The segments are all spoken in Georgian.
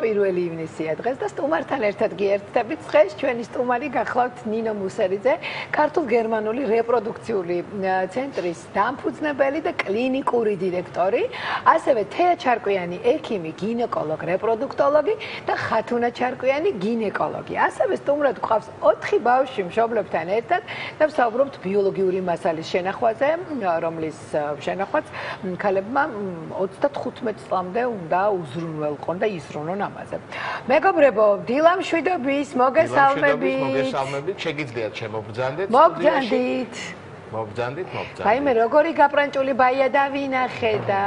1 ივნისია დღეს და სტუმართან ერთად გიერთდებით დღეს ჩვენი სტუმარი გახლავთ ნინო მუსერიძე, ქართულ-გერმანული რეპროდუქციული ცენტრის დამფუძნებელი და კლინიკური დირექტორი, ასევე თეა ჩარკვიანი ექიმი, გინეკოლოგი, რეპროდუქტოლოგი და ხათუნა ჩარკვიანი გინეკოლოგი. ასევე სტუმრად გვყავს 4 ბავშვი მშობლებთან ერთად და ვსაუბრობთ ბიოლოგიური მასალის შენახვაზე, რომლის შენახვაც ქალებმა 35 წლამდე უნდა უზრუნველყონ და ისრუნონ ამაზე. მეგობრებო, დილა მშვიდობის, მოგესალმებით. შეგიძლიათ შემობრძანდეთ. მოგძანდით. მოგძანდით. მე როგორი გაპრანჭული ბაია დავინახე და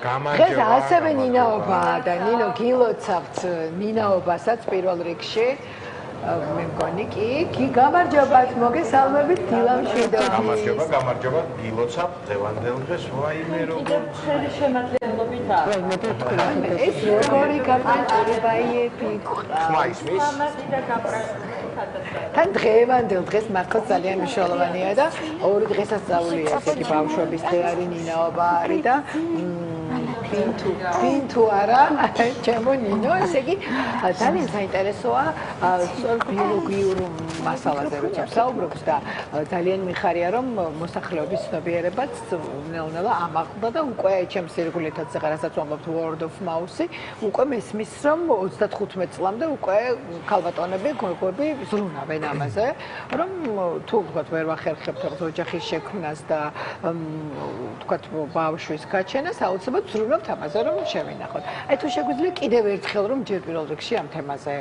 დღეს ასევე ნინაობა და ნინო გილოცავთ ნინაობასაც პირველ რიგში. მე მგონი კი გამარჯობათ, მოგესალმებით, დილა მშვიდობის. გამარჯობა, გილოცავ დღევანდელ დღეს ვაიმე როგორ ხელი შემადგენლობით არის. ეს როგორი გაპრანჭული ბაიები ხმა ისმის? მამადი და გაპრანჭული ხატად. თან დღევანდელ დღეს მართლა ძალიან მნიშვნელოვანია და ორი დღესასწაულია ესეთი ბავშვების დღე არის, ნინაობა არის და პინტუ არა, ჩემო ნინო, ესე იგი ძალიან საინტერესოა ბიოლოგიურ მასალაზე როცა ვსაუბრობთ და ძალიან მიხარია რომ მოსახლეობის ცნობიერებაც ნელ-ნელა ამაღლდა და უკვე ჩემს ირგვლითაც რასაც ვამბობთ word of mouth-ი უკვე მესმის რომ 35 წლამდე უკვე ქალბატონები გოგოები ზრუნავენ ამაზე რომ თუ ვთქვათ ვერ ვახერხებთ ოჯახის შექმნას და ვთქვათ ბავშვის გაჩენას აუცილებლად ზრუნავთ ამაზე რომ შევინახოთ. აი თუ შეგვიძლია კიდევ ერთხელ რომ ჯერ პირველ რიგში ამ თემაზე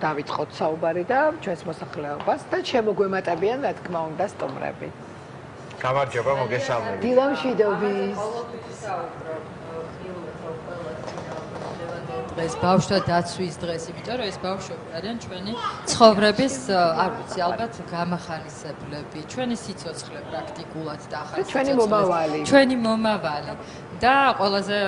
დავიწყოთ საუბარი და ჩვენს მოსახლეობას და შემოგვემატებიან რა თქმა უნდა სტუმრები. გამარჯობა, მოგესალმებით. დილა მშვიდობის. ეს ბავშვთა დაცვის დღეს, იმიტომ რომ ეს ბავშვები არიან ჩვენი ცხოვრების, არ ვიცი, ალბათ გამახარისებლები, ჩვენი სიცოცხლე პრაქტიკულად და ახალი ჩვენი მომავალი. ჩვენი მომავალი და ყველაზე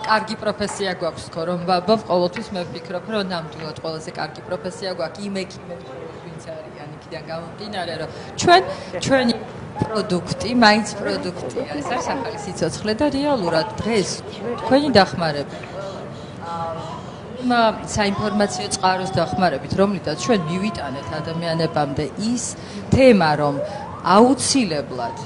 კარგი პროფესია გვაქვს თქო რომ ვაბობ ყოველთვის მე ვფიქრობ რომ ნამდვილად ყველაზე კარგი პროფესია გვაქვს იმ ექიმებს ვინც არიან იქიდან გამომდინარე რომ ჩვენი პროდუქტი მაინც პროდუქტია ეს არის ახალი სიცოცხლე და რეალურად დღეს თქვენი დახმარებით საინფორმაციო წყაროს დახმარებით რომლითაც ჩვენ მივიტანეთ ადამიანებამდე ის თემა რომ აუცილებლად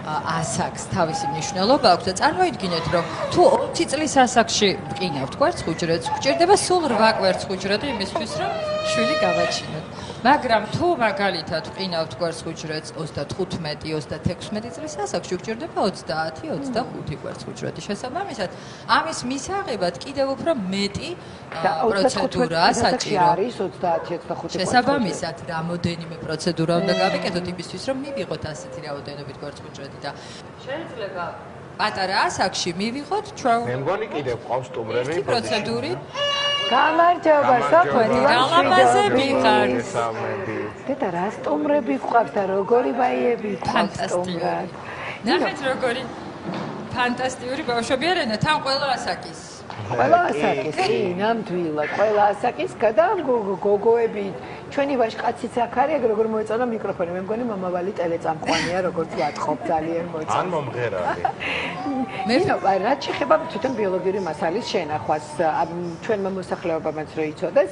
ასაკს თავისი მნიშვნელობა აქვს და წარმოიდგინეთ რომ თუ 20 წლის ასაკში ვყინავთ კვერცხუჯრედს, გვჭირდება სულ 8 კვერცხუჯრედი იმისთვის რომ შვილი გავაჩინოთ. მაგრამ თუ მაგალითად ვყინავთ კვერცხუჯრედს 35-36 წლის ასაკში გვჭირდება 30-25 კვერცხუჯრედი. შესაბამისად, ამის მისაღებად კიდევ უფრო მეტი პროცედურაა საჭირო. არის 30-25 შესაბამისად, რამოდენიმე პროცედურა უნდა გავიკეთოთ იმისთვის რომ მივიღოთ ასეთი რაოდენობით კვერცხუჯრედი და შეიძლება პატარა ასაკში მივიღოთ ჩვენ მე მგონი კიდევ ყავს სტუმრები პროცედური გამარჯობა საფოდი ლამაზე მიხარ დედა რა სტუმრები გვყავს და როგორი ბაიები გვყავს სტუმრად ნახეთ როგორი ფანტასტიკური ბავშვები არიან თან ყველა ასაკის ყველა ასაკის კი ნამდვილად ყველა ასაკის და გოგოები ჩვენი ვაჟკაციც აქ არის როგორ მოეწონა მიკროფონი მე მგონი მომავალი ტელეწამყვანია როგორც ვატყობ ძალიან მოეწონა ან მომღერალი მე რაც შეეხება თვითონ ბიოლოგიური მასალის შენახვას ჩვენმა მოსახლეობამაც რო იცოდეს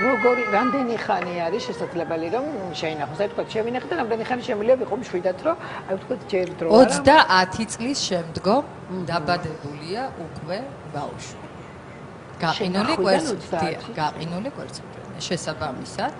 როგორი რამდენი ხანი არის შესაძლებელი რომ შეინახოს აი თქვა შევინახე და რამდენი ხანი შემიძლია ვიყო მშვიდად რომ აი თქვა ჯერ დრო არა 30 წლის შემდგომ დაბადებულია უკვე ბავშვი გაყინული კვერცხუჯრედი შესაბამისად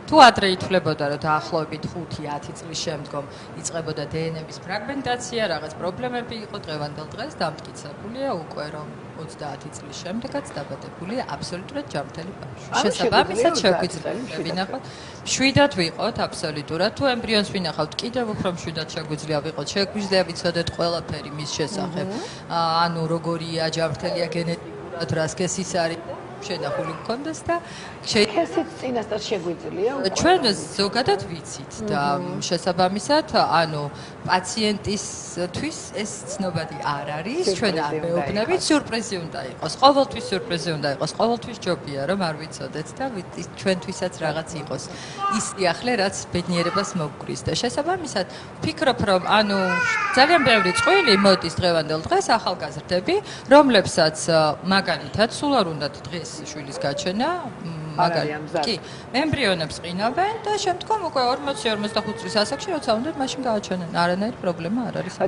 თუ ადრე ითვლებოდა რომ დაახლოებით 5-10 წლის შემდგომ იწყებოდა დნმ-ის ფრაგმენტაცია, რაღაც პრობლემები იყო დღევანდელ დღეს დამტკიცებულია უკვე რომ 30 წლის შემდეგაც დაბადებულია აბსოლუტურად ჯანმრთელი ბავშვი. შესაბამისად შეგვიძლია ვინახოთ, მშვიდად ვიყოთ აბსოლუტურად, თუ ემბრიონს ვინახავთ, კიდევ უფრო მშვიდად შეგვიძლია ვიყოთ, შეგვიძლია ვიცოდეთ ყველაფერი მის შესახებ. ანუ როგორია ჯანმრთელია გენეტიკურად, რა სქესის არის შენახული გქონდეს და ესეც წინასწარ შეგვიძლია ჩვენ ზოგადად ვიცით და შესაბამისად ანუ პაციენტისთვის ეს ცნობადი არ არის ჩვენ არ მეუბნებით სიურპრიზი უნდა იყოს ყოველთვის სიურპრიზი უნდა იყოს ყოველთვის ჯობია რომ არ ვიცოდეთ და ჩვენთვისაც რაღაც იყოს ის სიახლე რაც ბედნიერებას მოგგვრის და შესაბამისად ვფიქრობ რომ ანუ ძალიან ბევრი წყვილი მოდის დღევანდელ დღეს ახალგაზრდები რომლებსაც მაგალითად სულ არ უნდათ დღეს შვილის გაჩენა კი ემბრიონებს ყინავენ და შემდგომ უკვე 40-45 წლის ასაკში როცა უნდათ მაშინ გააჩენენ არანაირი პრობლემა არ არის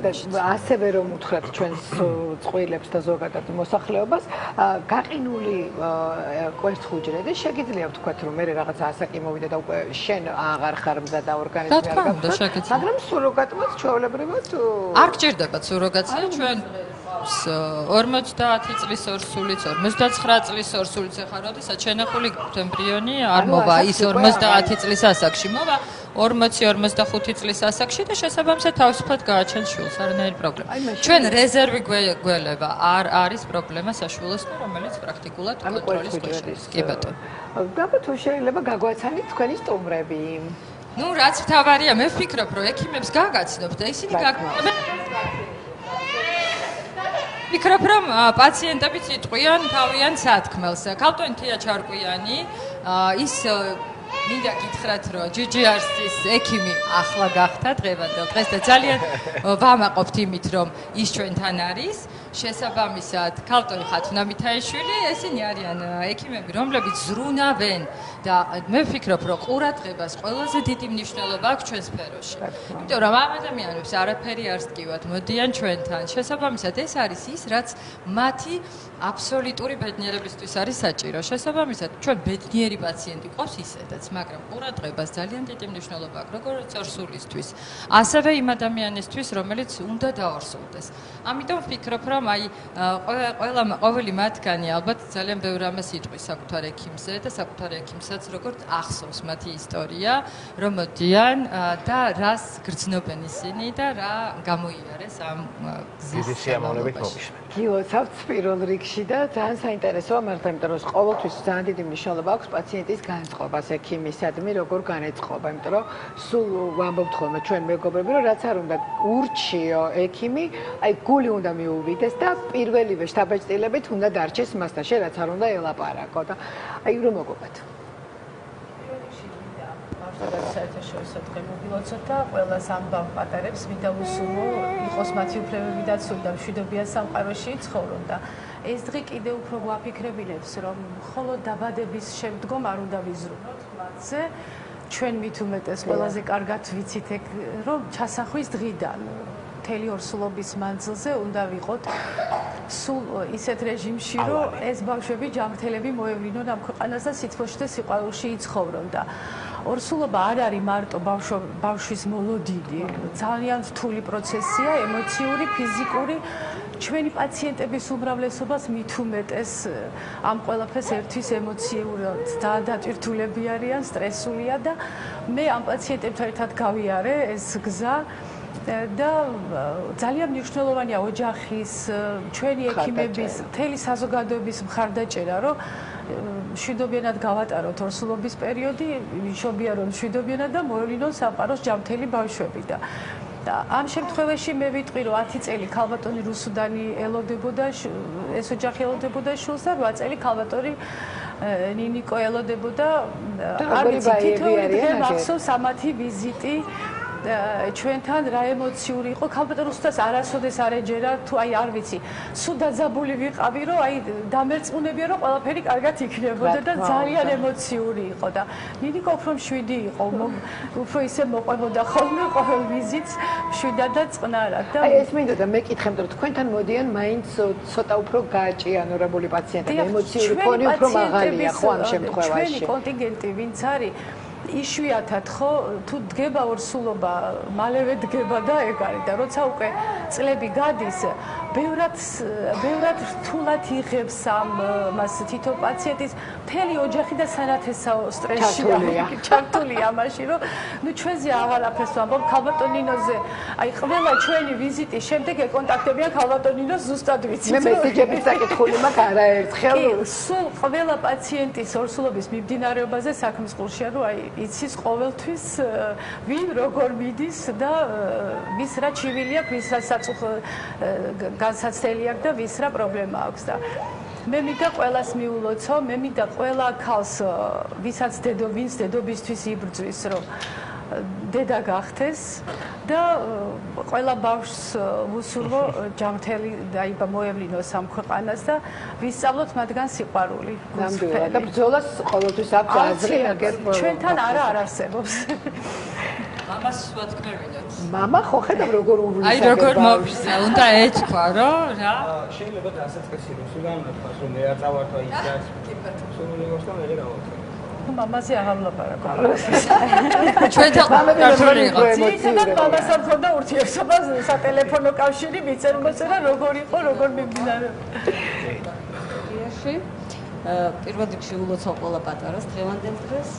ასევე რომ უთხრათ ჩვენს წყვილებს და ზოგადად მოსახლეობას გაყინული კვერცხუჯრე და შეგიძლია ვთქვათ რომ მე რაღაც ასაკი მოვიდა და უკვე შენ აღარ ხარ მზა და ორგანიზმი არ გაქვს მაგრამ სუროგატმაც ჩვეულებრივად არ გჭირდება სუროგაცია ჩვენ 50 წლის ორსულიც 59 წლის ორსულიც ახლა როდესაც შენახული ემბრიონი არ მოვა ის 50 წლის ასაკში მოვა 40-45 წლის ასაკში და შესაბამისად თავისუფლად გააჩენს შვილს არანაირი პრობლემა ჩვენ რეზერვი გველება არ არის პრობლემა საშვილოსთან რომელიც პრაქტიკულად კონტროლის ქვეშ არის კი ბატონო გაბა თუ შეიძლება გაგვაცანით თქვენი სტუმრები ნუ რაც თავარია მე ვფიქრობ რომ ექიმებს გაგაცნობთ და ისინი ვფიქრობ რომ პაციენტებიც იტყვიან თავიანთ სათქმელს. ქალტონი თია ჩარკვიანი ის მინდა გითხრათ რომ GGRC-ის ექიმი ახლა გახდა დღევანდელ დღეს და ძალიან ვამაყობთ იმით რომ ის ჩვენთან არის. შესაბამისად ქალტონი ხათუნამითაიშვილი ესენი არიან ექიმები რომლებიც ზრუნავენ და მე ვფიქრობ რომ ყურადღებას ყველაზე დიდი მნიშვნელობა აქვს ჩვენ სფეროში. იმიტომ რომ ამ ადამიანებს არაფერი არ სკივათ, მოდიან ჩვენთან. შესაბამისად ეს არის ის რაც მათი აბსოლუტური ბედნიერებისთვის არის საჭირო. შესაბამისად ჩვენ ბედნიერი პაციენტი ყავს ისედაც, მაგრამ ყურადღებას ძალიან დიდი მნიშვნელობა აქვს როგორც ორსულისთვის, ასევე იმ ადამიანისთვის, რომელიც უნდა დაორსულდეს. ამიტომ ვფიქრობ რომ აი ყოველი მათგანი ალბათ ძალიან ბევრ ამას იტყვის საკუთარ ექიმზე და საკუთარ ექიმსაც როგორც ახსოვს მათი ისტორია რომ მოდიან და რას გრძნობენ ისინი და რა გამოიარეს ამ გზის სიამოვნებით მოგიშნეთ გილოცავთ პირველ რიგში და ძალიან საინტერესოა მართლა იმიტომ რომ ყოველთვის ძალიან დიდი მნიშვნელობა აქვს პაციენტის განწყობას ექიმისადმი როგორ განეწყობა იმიტომ რომ სულ ვამბობთ ხოლმე ჩვენ მეგობრები რომ რაც არ უნდა ურჩიო ექიმი აი გული უნდა მიუვიდეს და პირველივე შთაბეჭდილებით უნდა დარჩეს მასთან შე რაც არ უნდა ელაპარაკო და აი რომ მოგობათ საერთაშორისო დღე მოგილოცოთ და ყველას ამბავ პატარებს მინდა ვუსურვო იყოს მათი უფლებები დაცული და მშვიდობიან სამყაროში იცხოვრონ და ეს დღე კიდე უფრო გვაფიქრებინებს რომ მხოლოდ დაბადების შემდგომ არ უნდა ვიზრუნოთ მათზე ჩვენ მით უმეტეს ყველაზე კარგად ვიცით რომ ჩასახვის დღიდან მთელი ორსულობის მანძილზე უნდა ვიყოთ სულ ისეთ რეჟიმში რომ ეს ბავშვები ჯანმრთელები მოევრინონ ამ ქვეყანას და სითბოში და სიყვარულში იცხოვრონ და ორსულობა არ არის მარტო ბავშვის მოლოდინი, ძალიან რთული პროცესია, ემოციური, ფიზიკური. ჩვენი პაციენტების უმრავლესობას მით უმეტეს ამ ყველაფერს ერთვის ემოციურად დატვირთულები არიან, სტრესულია და მე ამ პაციენტებთან ერთად გავიარე ეს გზა და ძალიან მნიშვნელოვანია ოჯახის, ჩვენი ექიმების, მთელი საზოგადოების მხარდაჭერა, რომ მშვიდობიანად გავატაროთ ორსულობის პერიოდი, მშობია რომ მშვიდობიანად და მოევლინონ სამყაროს ჯანმრთელი ბავშვები და ამ შემთხვევაში მე ვიტყვი რომ 10 წელი ქალბატონი რუსუდანი ელოდებოდა ეს ოჯახი ელოდებოდა შულს და 8 წელი ქალბატონი ნინიკო ელოდებოდა არ ვიცი თითოეული დღე მახსოვს ამათი ვიზიტი ჩვენთან რა ემოციური იყო ქალბატონ რუსუდას არასოდეს არ ეჯერა თუ აი არ ვიცი სულ დაძაბული ვიყავი რომ აი დამერწმუნებია რომ ყველაფერი კარგად იქნებოდა და ძალიან ემოციური იყო და ნინიკო უფრო მშვიდი იყო უფრო ისე მოყვებოდა ხოლმე ყოველ ვიზიტს მშვიდად და წყნარად და აი ეს მინდოდა მეკითხე რომ თქვენთან მოდიან მაინც ცოტა უფრო გააჭიანურებული პაციენტები ემოციური ფონი უფრო მაღალია ხო ამ შემთხვევაში ჩვენი კონტინგენტი ვინც არის იშვიათად ხო თუ დგება ორსულობა მალევე დგება და ეგ არის და როცა უკვე წლები გადის ბევრად რთულად იღებს მას თითო პაციენტის მთელი ოჯახი და სანათესაო სტრესშია ჩართულია ამაში, რომ ნუ ჩვენზე აღარაფერს ვამბობ ქალბატონინოზე. აი ყველა ჩვენი ვიზიტის შემდეგ ეკონტაქტებიან ქალბატონინოს ზუსტად ვიცით. მე მესეჯების საკითხული მაქვს არაერთხელ. სულ ყველა პაციენტის ორსულობის მიმდინარეობაზე საქმის ყურშია, რომ აი იცის ყოველთვის ვინ როგორ მიდის და ვის რა ჩივილი აქვს, ვის რა განსაცდელი აქვს და ვის რა პრობლემა აქვს და მე მინდა ყველას მიულოცო, მე მინდა ყველა ქალს, ვინც დედობისთვის იბრძვის, რომ დედა გახდეს და ყველა ბავშვს ვუსურვო ჯანმრთელი დაიბა მოევლინოს ამ ქვეყანას და ვისწავლოთ მათგან სიყვარული. ნამდვილად და ბრძოლას ყოველთვის აქვს აზრი, აგერ ჩვენთან არ არსებობს. მამას ვათქმევინოთ. მამა ხო ხედავ როგორ უვლისა. აი როგორ მოვშა, უნდა ეთქვა, რომ რა. შეიძლება დასაც წესი რომ სულან თქვას რომ მე არ წავართვა ისას. სულ იმას და მე გავაკეთე. მამაზე აღავლაპარაკო. ჩვენთან გართული იყო. ძირითადად მამასთან ხონდა ურთიერთობა სატელეფონო კავშირი, მიწერმოწერა როგორ იყო, როგორ მიმდინარეობდა. პირველ რიგში ულოცავ ყველა პატარას დღევანდელ დღეს.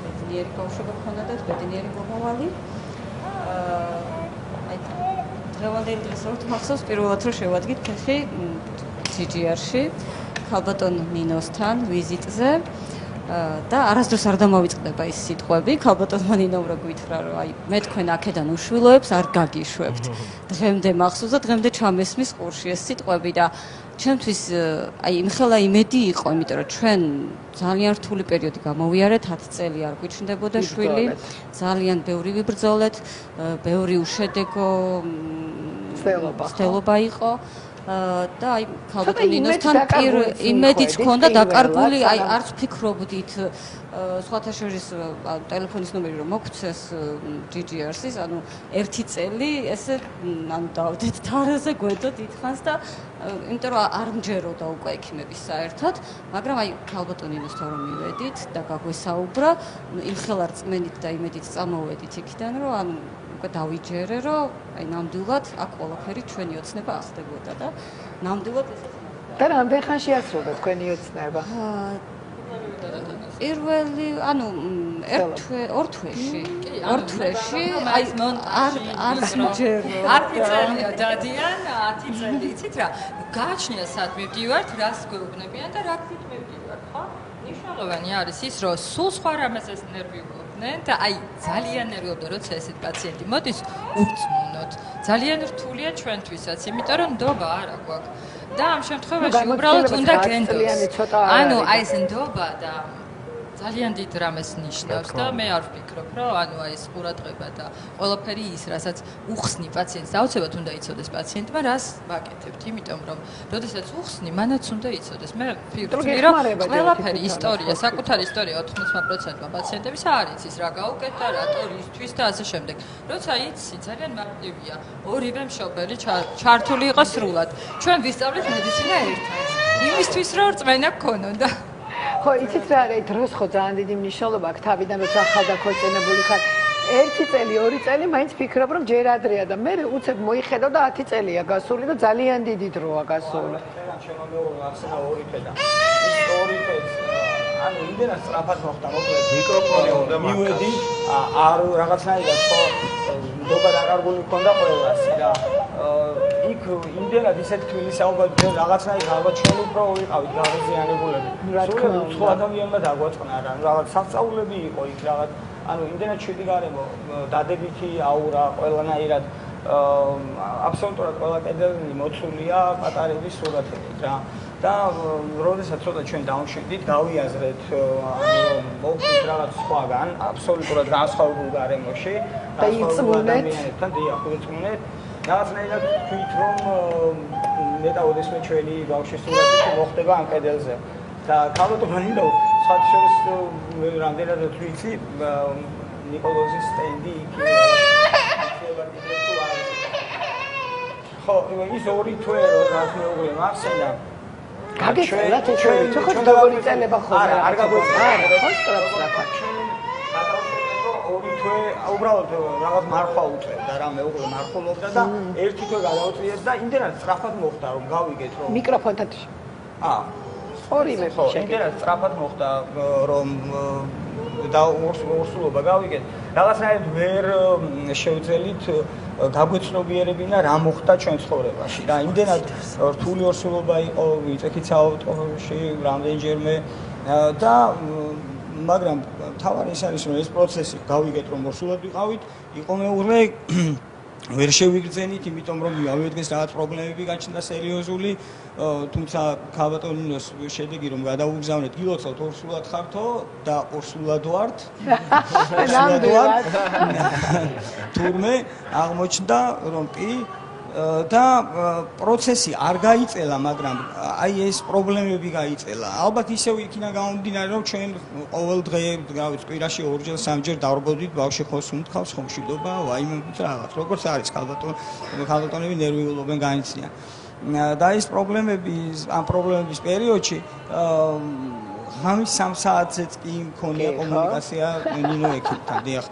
ბედნიერი ბავშვობა გქონდათ, ბედნიერი მომავალი. აი დღევანდელ დღეს რომ მახსოვს პირველად რომ შევადგით ფეხი GGR-ში ქალბატონ ნინოსთან ვიზიტზე. და არასდროს არ დამოვიწყდება ის სიტყვები, ქალბატონმა ნინომ რა გვითხრა, რომ აი მე თქვენ აქედან უშვილოებს არ გაგიშვებთ. დღემდე მახსოვს და დღემდე ჩამესმის ყურში ეს სიტყვები და ჩემთვის აი იმხელა იმედი იყო, იმიტომ რომ ჩვენ ძალიან რთული პერიოდი გამოვიარეთ, 10 წელი არ გვიჩნდებოდა შვილი, ძალიან ბევრი ვიბრძოლეთ, ბევრი უშედეგო ცდელობა იყო. და აი ქალბატონ ნინოსთან იმედიც ჰქონდა დაკარგული, აი არც ვფიქრობდით სხვათა შორის ტელეფონის ნომერი რომ მოგცეს GGR-ის, ანუ 1 წელი ესე ანუ დავდეთ თარაზე გვედო დიდხანს და იმიტომ რომ არ მჯეროდა უკვე ექიმების საერთოდ, მაგრამ აი ქალბატონ ნინოსთან რომ მივედით და გაგვესაუბრა, იმხელა რწმენით და იმედით წამოვედით იქიდან, რომ ანუ დავიჯერე, რომ აი ნამდვილად აქ ყველაფერი ჩვენი ოცნება ახდებოდა და ნამდვილად ეს და რამდენ ხანში ასრულდა თქვენი ოცნება? პირველი, ანუ ორ თვეში. აი არ მჯერო. 10 წელია დადიან, 10 წელი იცით რა? გააჩნია სად მივდივართ, რას გვეუბნებიან და რა ქვით მივდივართ, ხო? მნიშვნელოვანი არის ის, რომ სულ სხვა რამეზე ნერვიულობდნენ და აი ძალიან ნერვიულობდნენ, როცა ესეთ პაციენტი მოდის, ურწმუნოთ. ძალიან რთულია ჩვენთვისაც, იმიტომ რომ ნდობა არა გვაქვს. და ამ შემთხვევაში უბრალოდ უნდა გენდოს. ანუ აი ეს ნდობა და ძალიან დიდ რამეს ნიშნავს და მე არ ვფიქრობ, რომ ანუ აი ეს ყურადღება და ყველაფერი ის, რასაც უხსნი პაციენტს, აუცილებლად უნდა იცოდეს პაციენტმა, რას ვაკეთებთ, იმიტომ რომ როდესაც უხსნი, მანაც უნდა იცოდეს. მე ვფიქრობ, რომ ყველაფერი ისტორია, საკუთარი ისტორია 80%-მა პაციენტების არ იცის, რა გაუკეთა, რატო ისთვის და ასე შემდეგ. როცა იცი, ძალიან მარტივია. ორივე მშობელი ჩართული იყო სრულად. ჩვენ ვისწავლეთ მედიცინა ერთად. იმისთვის რომ რწმენა გქონოდა. ხო, იცით რა არის, დროს ხო ძალიან დიდი მნიშვნელობა აქვს თავიდან როცა ახალდაქორწინებული ხარ. 1 წელი, 2 წელი მაინც ფიქრობ, რომ ჯერ ადრეა და მე უცებ მოიხედავ და 10 წელია გასული და ძალიან დიდი დროა გასული. შემომეორა ახსნა 2 თვე და ის 2 თვეც ანუ იმდენად სწრაფად მოხდა, მოკლედ მიკროფონი უნდა მივედი, არ რაღაცნაირად ხო ნდობა დაკარგული მქონდა ყველას და იქ იმდენად ისეთ თბილისაობად რაღაცნაირად ალბათ ჩვენ უფრო ვიყავით გაღიზიანებულები. სულ ადამიანმა დაგვაწყნა რა, რაღაც სასწაულები იყო იქ რაღაც, ანუ იმდენად შვიდი გარემო, დადებითი აურა ყველანაირად აბსოლუტურად ყველა კედელი მოცულია პატარების სურათებით რა. და როდესაც ცოტა ჩვენ დავშვიდით, გავიაზრეთ მოვხდით რაღაც სხვაგან, აბსოლუტურად განსხვავებულ გარემოში, დაიწმუნეთ. დიახ, ვიწმუნეთ. რაღაცნაირად თქვით, რომ მეტაოდესმე ჩვენი ბავშვის სურათი მოხდება ამ კედელზე. და ქალბატონმა ნინო სხვათა შორის რამდენადაც ვიცი, ნიკოლოზის სტენდი იქ ხო, ის 2 თვე რაც მეუღლე მახსენდა. გაგეცელათ ჩვენ ხო როგორი წელება ხოლმე. არ გაგვეცელა. ხო, სწრაფად. გადავშენდით რომ 2 თვე უბრალოდ რაღაც მარხვა უწევდა, რამე უყურე მარხულობდა და ერთი თვე გადაუწიეს და იმდენად სწრაფად მოხდა რომ გავიგეთ რომ მიკროფონთან ორივე იმდენად სწრაფად მოხდა რომ და ორსულობა გავიგეთ რაღაცნაირად ვერ შევძელით გაგვეცნობიერებინა რა მოხდა ჩვენ ცხოვრებაში რა იმდენად რთული ორსულობა იყო ვიწექით საავტოში რამდენჯერმე და მაგრამ თავარი ის არის რომ ეს პროცესი გავიგეთ რომ ორსულად ვიყავით იყო მეურვე ვერ შევიგრძენით იმიტომ რომ ავიდგეს რაღაც პრობლემები გაჩნდა სერიოზული თუმცა ქალბატონინოს შედეგი რომ გადაუგზავნეთ გილოცავთ ორსულად ხართო და ორსულად ვართ თურმე აღმოჩნდა რომ კი და პროცესი არ გაიწელა, მაგრამ აი ეს პრობლემები გაიწელა. ალბათ ისევ იქინა გამომდინარე, რომ ჩვენ ყოველ დღე კვირაში ორჯერ, სამჯერ დავრბოდით ბავშვი ხოს უმთხავს, ხომ მშვიდობა, ვაიმებით რაღაც. როგორც არის ქალბატონები ნერვიულობენ განიცდიან. და ეს ამ პრობლემების პერიოდში ღამის 3 საათზეც კი მქონია კომუნიკაცია ნინო ექიმთან, დიახ.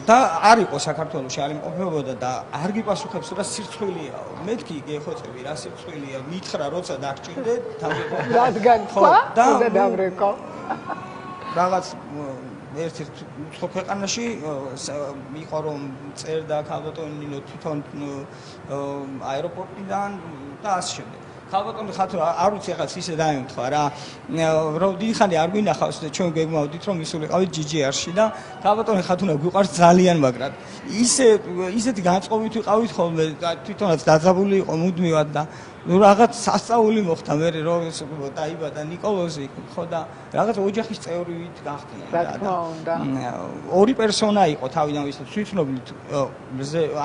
და არ იყო საქართველოში, არ იმყოფებოდა და არ გიპასუხებს რა სირცხვილია. მეთქი გეხოცები რა სირცხვილია, მითხრა როცა დაგჭირდეთ, რადგან თქვა და დავრეკო. რაღაც ერთ-ერთ უცხო ქვეყანაში იყო რომ წერდა ქალბატონი ნინო თვითონ აეროპორტიდან და ასე შემდეგ. ქალბატონი ხათო არ ვიცი ახლა ისე დაემთხვა რა რომ დიდი ხანი არ გვინახავს და ჩვენ გეგმავდით რომ ისულიყავით GGR-ში და ქალბატონი ხათუნა გვიყვარს ძალიან მაგრამ ისეთი განწყობით ვიყავით ხოლმე თვითონაც დაძაბული იყო მუდმივად და ну რაღაც სასწაული მოხდა მე რომ დაიბადა ნიკოლოზი ხო და რაღაც ოჯახის წევრივით გახდია რა თქმა უნდა ორი პერსონა იყო თავიდან ვისაც ვიცნობთ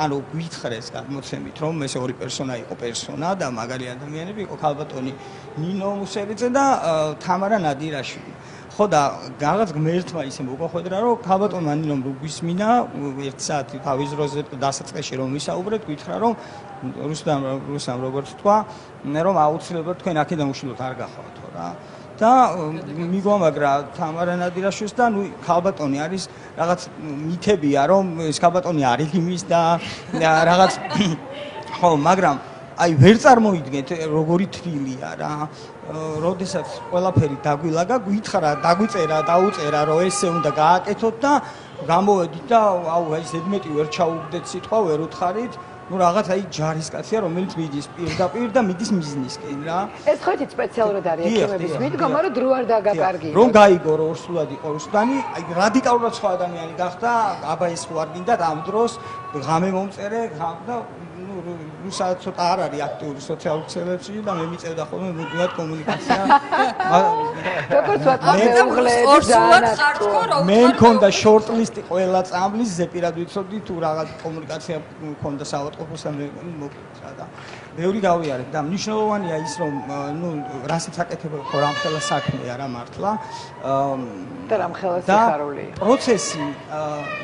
ანუ გვითხრეს გამოცემით რომ ეს ორი პერსონა იყო პერსონა და მაგარი ადამიანები იყო ქალბატონი ნინო მუსელიძე და თამარა ნადირაშვილი ხო და რაღაც ღმერთმა ისე მოგახვედრა რომ ქალბატონმა ნინომ გვისმინა 1 საათი თავის დროზე დასაწყისში რომ ვისაუბრეთ გითხრა რომ რუსამ როგორც თქვა რომ აუცილებლად თქვენ აქედან უშვილოდ არ გახავთო რა და მიგვამაგრა თამარა ნადირაშვილს და ნუ ქალბატონი არის რაღაც მითებია რომ ეს ქალბატონი არის იმის და რაღაც ხო მაგრამ აი ვერ წარმოიდგენთ როგორი თბილია რა როდესაც ყველაფერი დაგვილაგა გითხრა დაგვიწერა დაუწერა რომ ესე უნდა გააკეთოთ და გამოვედით და აუ აი ზედმეტი ვერ ჩაუგდეთ სიტყვა ვერ უთხარით ну რაღაც აი ჯარისკაცია რომელიც მიდის პირდაპირ და მიდის მიზნისკენ რა ეს ხო იცით სპეციალურად არის ექიმების მიდგომა რომ დრო არ დაგაკარგიო რომ გაიგო რომ ორსულად იყო რუსტანი აი რადიკალურად სხვა ადამიანი გახდა აბა ეს ხო არ გინდა ამ დროს ღამე მომწერე და რუსად ცოტა არ არის აქტიური სოციალურ ქსელებში და მე მიწევდა ხოლმე მუდმივად კომუნიკაცია როგორც ვთქვა მე მქონდა შორტლისტი ყველა წამლის ზეპირად ვიცოდი თუ რაღაც კომუნიკაცია მქონდა საავადმყოფოსთან მოკითხა და ბევრი გავიარეთ და მნიშვნელოვანია ის რომ ნუ რასაც აკეთებენ ხო რამხელა საქმეა რა მართლა და რამხელა სიხარული პროცესი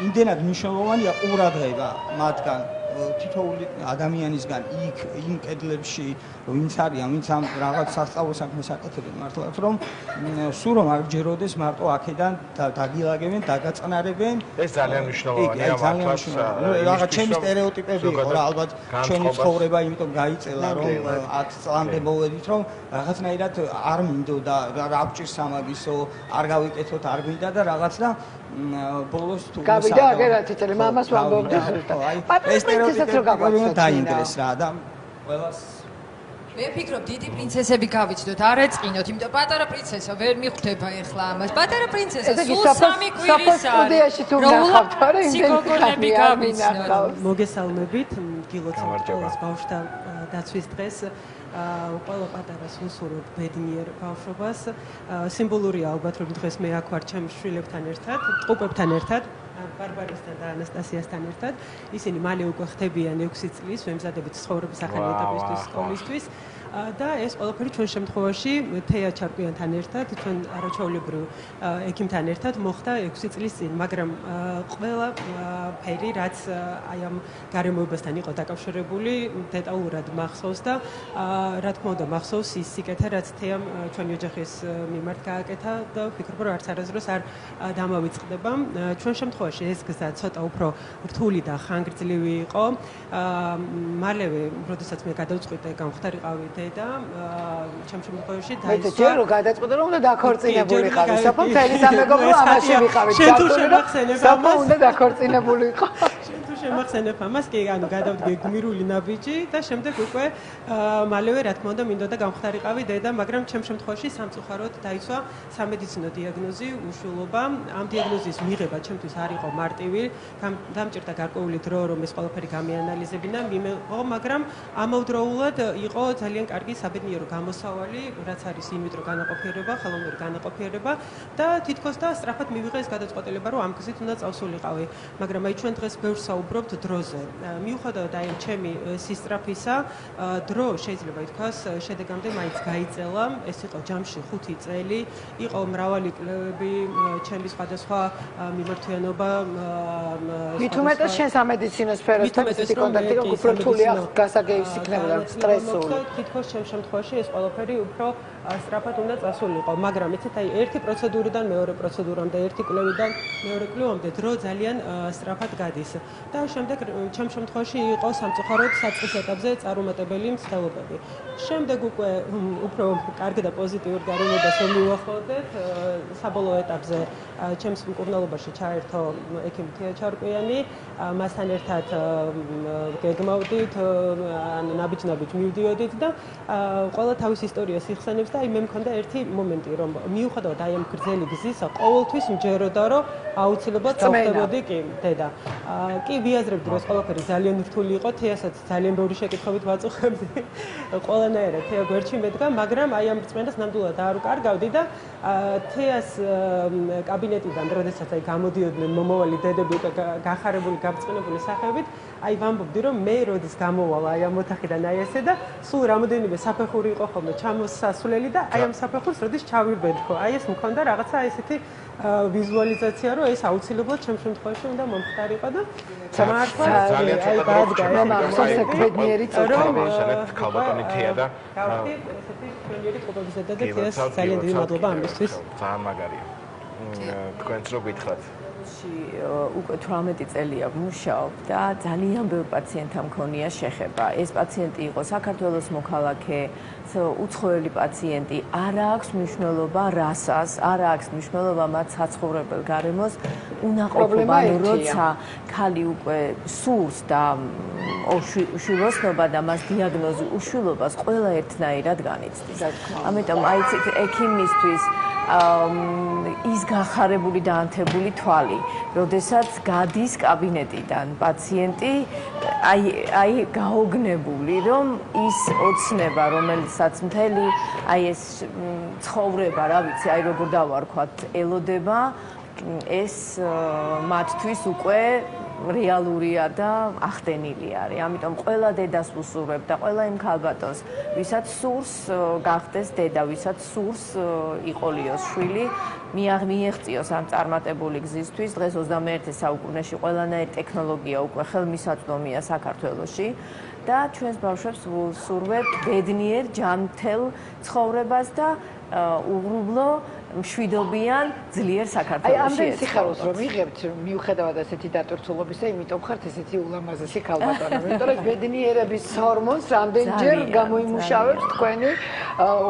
იმდენად მნიშვნელოვანია ყურადღება მათგან თითოეული ადამიანისგან იქ იმ კედლებში ვინც არიან ვინც ამ რაღაც სასწავლო საქმეს აკეთებენ მართლაც რომ სულ რომ არ ჯეროდეს მარტო აქედან დაგილაგებენ დაგაწყნარებენ ეს ძალიან მნიშვნელოვანია მართლაც რაღაც ჩემი სტერეოტიპები იყო რა ალბათ ჩვენი ცხოვრება იმიტომ გაიწელა რომ 10 წლამდე მოვედით რომ რაღაცნაირად არ მინდოდა რა გჭირს ამაგისო არ გავიკეთოთ არ გვინდა და რაღაც და ბოლოს თუ გავიდა აგერაც იცელი მამას ვამბობდი ეს სტერეოტიპები დაინგრეს რა და ყველას მე ვფიქრობ დიდი პრინცესები გავიცნოთ არ ეწყინოთ იმიტომ პატარა პრინცესა ვერ მიხვდება ეხლა ამას პატარა პრინცესა სულ 3 კვირის არის სიგოგონები გავიცნოთ მოგესალმებით გილოცავთ ყველას ბავშვთა დაცვის დღეს ყველა პატარას უსურვებ ბედნიერ ბავშვობას სიმბოლურია ალბათ რომ დღეს მე აქ ვარ ჩემს შვილებთან ერთად ტყუპებთან ერთად ბარბარისთან და ანასტასიასთან ერთად ისინი მალე უკვე ხდებიან 6 წლის ვემზადებით ცხოვრების ახალი ეტაპისთვის სკოლისთვის და ეს ყველაფერი ჩვენ შემთხვევაში თეა ჩარკვიანთან ერთად ჩვენ არაჩვეულებრივ ექიმთან ერთად მოხდა 6 წლის წინ მაგრამ ყველა ფერი რაც აი ამ გარემოებასთან იყო დაკავშირებული დეტალურად მახსოვს და რა თქმა უნდა მახსოვს ის სიკეთე რაც თეამ ჩვენი ოჯახის მიმართ გააკეთა და ვფიქრობ რომ არც არასდროს არ დამავიწყდება ჩვენ შემთხვევაში შემთხვევაში ეს გზა ცოტა უფრო რთული და ხანგრძლივი იყო. მალევე, როდესაც მე გადავწყვიტე გამختარიყავი დედა, ჩემ შემთხვევაში დაისვა. მე ჯერ რო გადაწყვიტე რომ უნდა დაქორწინებულიყავი. საფო მთელი სამეგობრო ამაში ვიყავით. შენ თუ შემახსენებ ამას, საფო უნდა დაქორწინებულიყო. შემახსენებ ამას, კი, ანუ გადავდგე გმირული ნაბიჯი და შემდეგ უკვე მალევე რა თქმა უნდა მინდოდა გამختარიყავი დედა, მაგრამ ჩემ შემთხვევაში სამწუხაროდ დაისვა სამედიცინო დიაგნოზი, უშვილობა. ამ დიაგნოზის მიღება ჩემთვის არ იყო მარტივი, დამჭირდა გარკვეული დრო, რომ ეს ყველაფერი გამიანალიზებინა, მიმეღო, მაგრამ ამავდროულად იყო ძალიან კარგი საბედნიერო გამოსავალი, რაც არის ინვიტრო განაყოფიერება, ხელოვნური განაყოფიერება და თითქოს და სწრაფად მივიღე ეს გადაწყვეტილება, რომ ამ გზით უნდა წავსულიყავი. მაგრამ აი ჩვენ დღეს ბევრს საუბრობთ დროზე. მიუხედავად აი ჩემი სისწრაფისა, დრო შეიძლება ითქვას შედეგამდე მაინც გაიწელა. ეს იყო ჯამში 5 წელი, იყო მრავალი კვლევები, ჩემი სხვადასხვა მიმართვიანობა. მით უმეტეს შენ სამედიცინო სფეროსთან ისეთი კონტაქტი, რომ უფრო რთული გასაგების იქნებოდა, სტრესული. თითქოს ჩემ შემთხვევაში ეს ყველაფერი უფრო სწრაფად უნდა წასულიყო, მაგრამ იცით, აი ერთი პროცედურიდან მეორე პროცედურამდე, ერთი კვლევიდან მეორე კვლევამდე დრო ძალიან სწრაფად გადის. და შემდეგ ჩემ შემთხვევაში იყო სამწუხაროდ საწყის ეტაპზე წარუმატებელი მცდელობები. შემდეგ უკვე უფრო კარგი და პოზიტიური გარემოებას მივახოდეთ. საბოლოო ეტაპზე ჩემს მკურნალობაში ჩაერთო ექიმ თია ჩარკვიანი, მასთან ერთად გეგმავდით, ნაბიჯ-ნაბიჯ მივდიოდით და ყველა თავის ისტორიას იხსენებს და აი მე მქონდა ერთი მომენტი, რომ მიუხედავად აი ამ გრძელი გზისა, ყოველთვის მჯეროდა, რომ აუცილებლად წავხდებოდი კი, დედა. კი ვიაზრებდი, რომ ეს ყველაფერი ძალიან რთული იყო, თეასაც ძალიან ბევრი შეკითხვებით ვაწუხებდი. ყველანაირად თეა გვერდში მედგა, მაგრამ აი ამ რწმენას ნამდვილად არ უკარგავდი და თეას კაბინეტიდან, როდესაც აი გამოდიოდნენ მომავალი დედები უკვე გახარებული, გაბრწყინებული სახეებით, აი ვამბობდი, რომ მე როდის გამოვალ აი ამ ოთახიდან აი ესე და სულ რამოდენიმე საფეხური იყო ხოლმე ჩამოსასვლელი და აი ამ საფეხურს როდის ჩავიბედქო. აი ეს მქონდა რაღაცა ესეთი ვიზუალიზაცია, რომ ეს აუცილებლად ჩემ შემთხვევაში უნდა მომხდარიყო და მართლა ძალიან ცოტა მამამისს გვედნიერი წოდება. ქალბატონი თეა და ესეთი ჩვენიერი წყობების ზედა და თეას ძალიან დიდი მადლობა ამისთვის. ძალიან მაგარია. თქვენც რო გითხრათ. უკვე 18 წელია ვმუშაობ და ძალიან ბევრ პაციენტთან მქონია შეხება. ეს პაციენტი იყო საქართველოს მოქალაქე, უცხოელი პაციენტი, არ აქვს მნიშვნელობა რასას, არ აქვს მნიშვნელობა მათ საცხოვრებელ გარემოს, უნაყოფობა, როცა ხალი უკვე სურს და უშვილოსნობა და მას დიაგნოზი უშვილობას ყველა ერთნაირად განიცდის. ამიტომ აი ექიმისთვის ის გახარებული და ანთებული თვალი, როდესაც გადის კაბინეტიდან პაციენტი, აი გაოგნებული, რომ ის ოცნება, რომელსაც მთელი აი ეს ცხოვრება, რა ვიცი, აი როგორ დავარქვათ, ელოდება, ეს მათთვის უკვე რეალურია და ახდენილი არის. ამიტომ ყველა დედას ვუსურვებ და ყველა იმ ქალბატონს, ვისაც სურს გახდეს დედა, ვისაც სურს იყოლიოს შვილი, მიაღწიოს ამ წარმატებული გზისთვის. დღეს 21 საუკუნეში ყველანაირი ტექნოლოგია უკვე ხელმისაწვდომია საქართველოში და ჩვენს ბავშვებს ვუსურვებ ბედნიერ, ჯანმრთელ ცხოვრებას და უღრუბლო მშვიდობიან ძლიერ საქართველოში. აი ამდენ სიხარულს რომ იღებთ, მიუხედავად ასეთი დატვირთულობისა, იმიტომ ხართ ესეთი ულამაზესი ქალბატონი. იმიტომ რომ ბედნიერების ჰორმონს რამდენჯერ გამოიმუშავებს თქვენი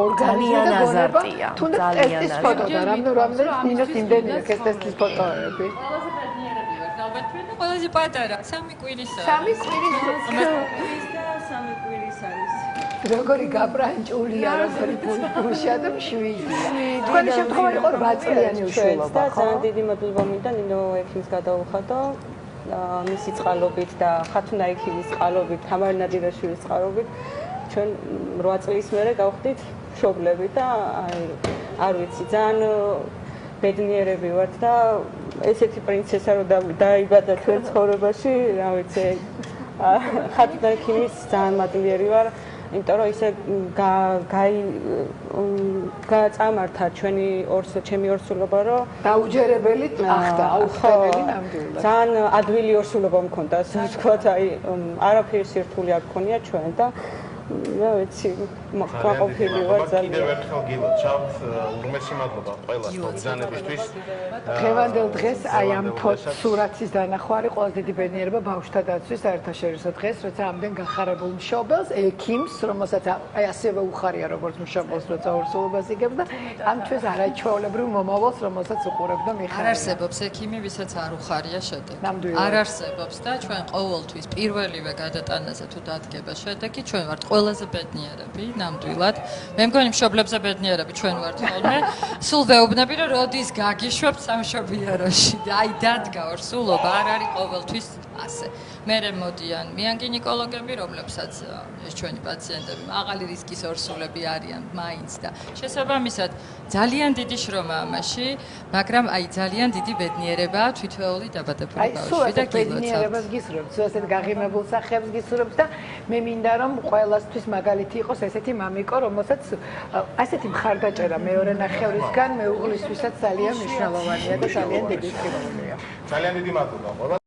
ორგანიზმი და გონება. თუნდაც ტესტის ფოტო და რამდენად ნინოს იმდენი აქვს ეს ტესტის ფოტოები. ყველაზე ბედნიერები ვარ, ალბათ და ყველაზე პატარა, 3 კვირისა. 3 კვირის და 3 კვირის არის. როგორი გაბრანჭულია, როგორი ფულშა და მშვიდია. თქვენი შემთხვევა იყო 8 წლიანი უშვილობა, და ძალიან დიდი მადლობა მინდა ნინო ექიმს გადაუხადო. მისი წყალობით და ხათუნა ექიმის წყალობით, თამარ ნადირაშვილის წყალობით ჩვენ 8 წლის მერე გავხდით მშობლები და არ ვიცი, ძალიან ბედნიერები ვართ და ესეთი პრინცესა რო დაიბადა ჩვენ ცხოვრებაში, რა ვიცი, ხათუნა ექიმის ძალიან მადლიერი ვარ. იმიტომ რომ ისე გააწამართა ჩემი ორსულობა, რომ დაუჯერებელი ახდა, აუხსნელი ნამდვილად. ძალიან ადვილი ორსულობა მქონდა, ასე ვთქვათ, აი არაფერი სირთული არ გქონია ჩვენ და რა ვიცი, მაყოფილი ვარ ძალიან. კიდევ ერთხელ გილოცავთ, ურმესი მადლობა ყველას მოგზანებისთვის. დღევანდელ დღეს აი ამ სურათის დანახვარი ყველაზე დიდი ბედნიერება ბავშვთა დაცვის საერთაშორისო დღეს, როცა ამდენ გახარებულ მშობელს, ექიმს, რომელსაც აი ასევე უხარია როგორც მშობელს, როცა ორსულობას იგებს და ამ ჩვენს არაჩვეულებრივ მომავალს, რომელსაც უყურებ და მიხარია. არ არსებობს ექიმი, ვისაც არ უხარია შედეგი. არ არსებობს და ჩვენ ყოველთვის პირველივე გადატანაზე თუ დადგება შედეგი, ჩვენ ვართ ყველაზე ბედნიერები, ნამდვილად. მე მგონი მშობლებზე ბედნიერები ჩვენ ვართ ხოლმე. სულ ვეუბნები, რომ როდის გაგიშვებთ სამშობიაროში. აი დადგა ორსულობა, არ არის ყოველთვის ასე. მერე მოდიან მიან გინეკოლოგები, რომლებსაც ეს ჩვენი პაციენტები მაღალი რისკის ორსულები არიან მაინც და შესაბამისად ძალიან დიდი შრომა ამაში, მაგრამ აი ძალიან დიდი ბედნიერებაა თვითვეული დაბადებული ბავშვი და გილოცავთ. ბედნიერებას გისურვებთ, სულ გაღიმებულ სახეებს გისურვებთ და მე მინდა რომ ყველასთვის მაგალითი იყოს ესეთი მამიკო, რომელსაც ასეთი მხარდაჭერა მეორე ნახევრისგან მეუღლისთვისაც ძალიან მნიშვნელოვანია და ძალიან დიდი სიამოვნებაა. ძალიან დიდი მადლობა.